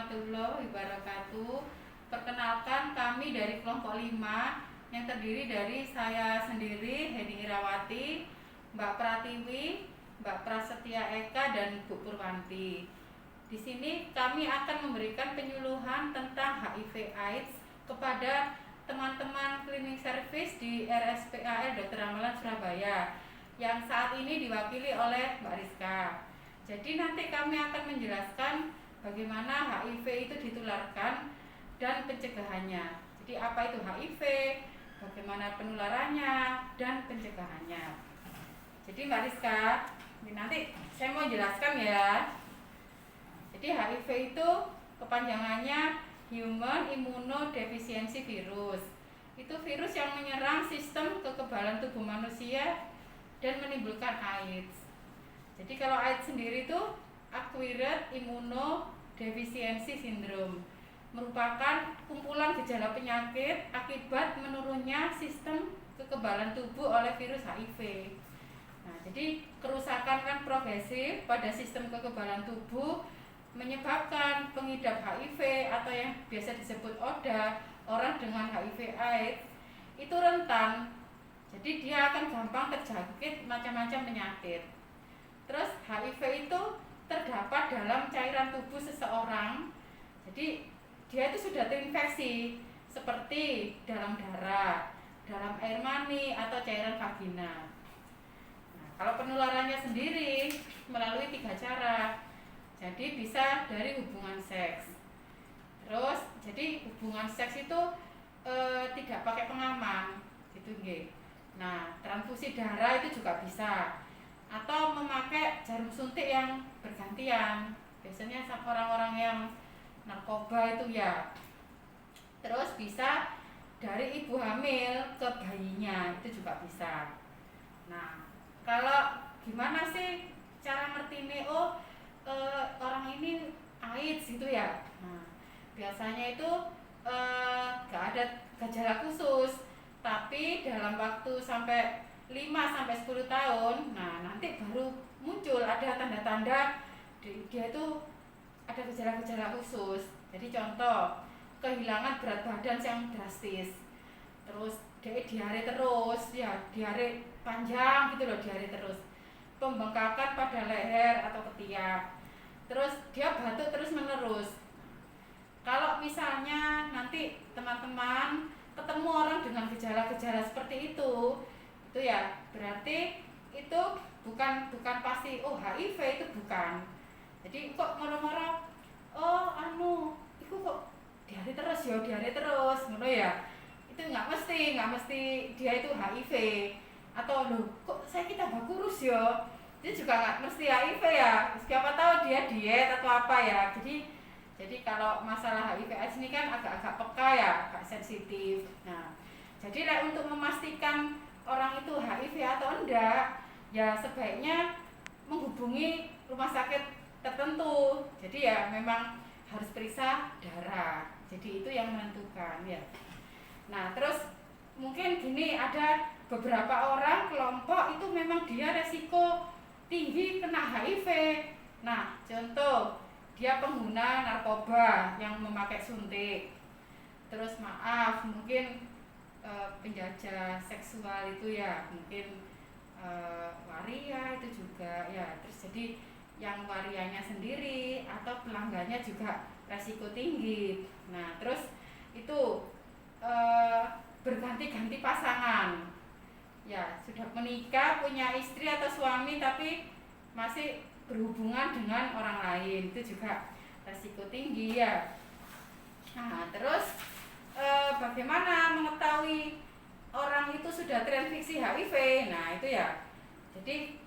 warahmatullahi wabarakatuh. Perkenalkan, kami dari kelompok 5 yang terdiri dari saya sendiri, Heni Irawati, Mbak Pratiwi, Mbak Prasetya Eka, dan Bu Purwanti. Di sini kami akan memberikan penyuluhan tentang HIV/AIDS kepada teman-teman cleaning service di RSPAL Dr. Ramalan Surabaya yang saat ini diwakili oleh Mbak Rizka. Jadi nanti kami akan menjelaskan bagaimana HIV itu ditularkan dan pencegahannya. Jadi apa itu HIV, bagaimana penularannya, dan pencegahannya. Jadi Mbak Rizka, ini nanti saya mau jelaskan ya. Jadi HIV itu kepanjangannya Human Immunodeficiency Virus. Itu virus yang menyerang sistem kekebalan tubuh manusia dan menimbulkan AIDS. Jadi kalau AIDS sendiri itu Acquired Immunodeficiency Syndrome, merupakan kumpulan gejala penyakit akibat menurunnya sistem kekebalan tubuh oleh virus HIV. Nah, jadi kerusakan kan progresif pada sistem kekebalan tubuh menyebabkan pengidap HIV atau yang biasa disebut ODA, orang dengan HIV/AIDS, itu rentan. Jadi dia akan gampang terjangkit macam-macam penyakit. Terus HIV itu terdapat dalam cairan tubuh seseorang. Jadi dia itu sudah terinfeksi seperti dalam darah, dalam air mani, atau cairan vagina. Nah, kalau penularannya sendiri melalui 3 cara. Jadi bisa dari hubungan seks. Terus jadi hubungan seks itu tidak pakai pengaman, gitu nggih. Nah, transfusi darah itu juga bisa. Atau memakai jarum suntik yang bergantian. Biasanya orang-orang yang narkoba itu ya. Terus bisa dari ibu hamil ke bayinya, itu juga bisa. Nah, kalau gimana sih cara ngerti nih, orang ini AIDS gitu ya. Nah, biasanya itu gak ada gejala khusus, tapi dalam waktu sampai 5-10 tahun, nah nanti baru muncul ada tanda-tanda dia itu ada gejala-gejala khusus. Jadi contoh, kehilangan berat badan yang drastis, terus diare terus, ya diare panjang gitu loh, diare terus, pembengkakan pada leher atau ketiak, terus dia batuk terus menerus. Kalau misalnya nanti teman-teman ketemu orang dengan gejala-gejala seperti itu ya berarti itu bukan pasti HIV itu bukan. Jadi kok moro-moro itu kok diare terus ngono ya, itu nggak mesti dia itu HIV. Atau loh kok saya tambah kurus ya, itu juga nggak mesti HIV ya, siapa tahu dia diet atau apa ya. Jadi kalau masalah HIV/AIDS ini kan agak-agak peka ya, agak sensitif. Nah, jadi untuk memastikan orang itu HIV atau enggak, ya sebaiknya menghubungi rumah sakit tertentu. Jadi ya memang harus periksa darah. Jadi itu yang menentukan ya. Nah, terus mungkin gini, ada beberapa orang kelompok itu memang dia resiko tinggi kena HIV. Nah, contoh dia pengguna narkoba yang memakai suntik. Terus mungkin penjajah seksual itu ya, mungkin waria itu juga ya. Terus jadi yang warianya sendiri atau pelanggannya juga resiko tinggi. Nah, terus itu berganti-ganti pasangan. Ya, sudah menikah, punya istri atau suami tapi masih berhubungan dengan orang lain, itu juga resiko tinggi ya. Nah, terus bagaimana mengetahui orang itu sudah terinfeksi HIV? Nah, itu ya. Jadi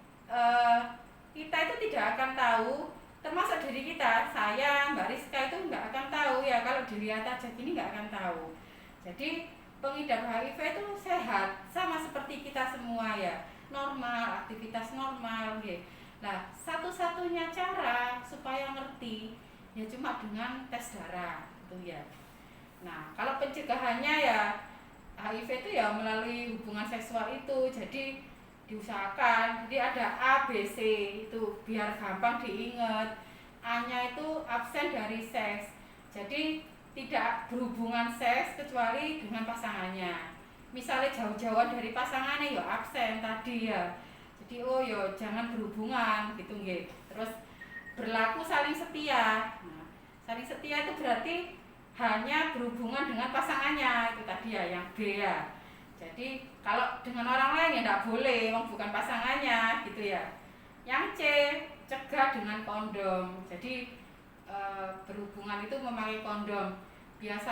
kita itu tidak akan tahu, termasuk diri kita, saya, Mbak Rizka itu nggak akan tahu ya, kalau dilihat aja gini nggak akan tahu. Jadi pengidap HIV itu sehat, sama seperti kita semua ya, normal, aktivitas normal gitu. Nah, satu-satunya cara supaya ngerti ya cuma dengan tes darah gitu ya. Nah, kalau pencegahannya ya HIV itu ya melalui hubungan seksual itu. Jadi diusahakan, jadi ada A, B, C itu biar gampang diingat. A-nya itu absen dari seks, Jadi tidak berhubungan seks kecuali dengan pasangannya. Misalnya jauh-jauhan dari pasangannya ya absen tadi ya. Jadi oh ya jangan berhubungan gitu nggih. Terus berlaku saling setia. Nah, saling setia itu berarti hanya berhubungan dengan pasangannya itu tadi ya yang B ya. Jadi kalau dengan orang lain ya tidak boleh, bukan pasangannya gitu ya. Yang C, cegah dengan kondom. Jadi berhubungan itu memakai kondom. Biasa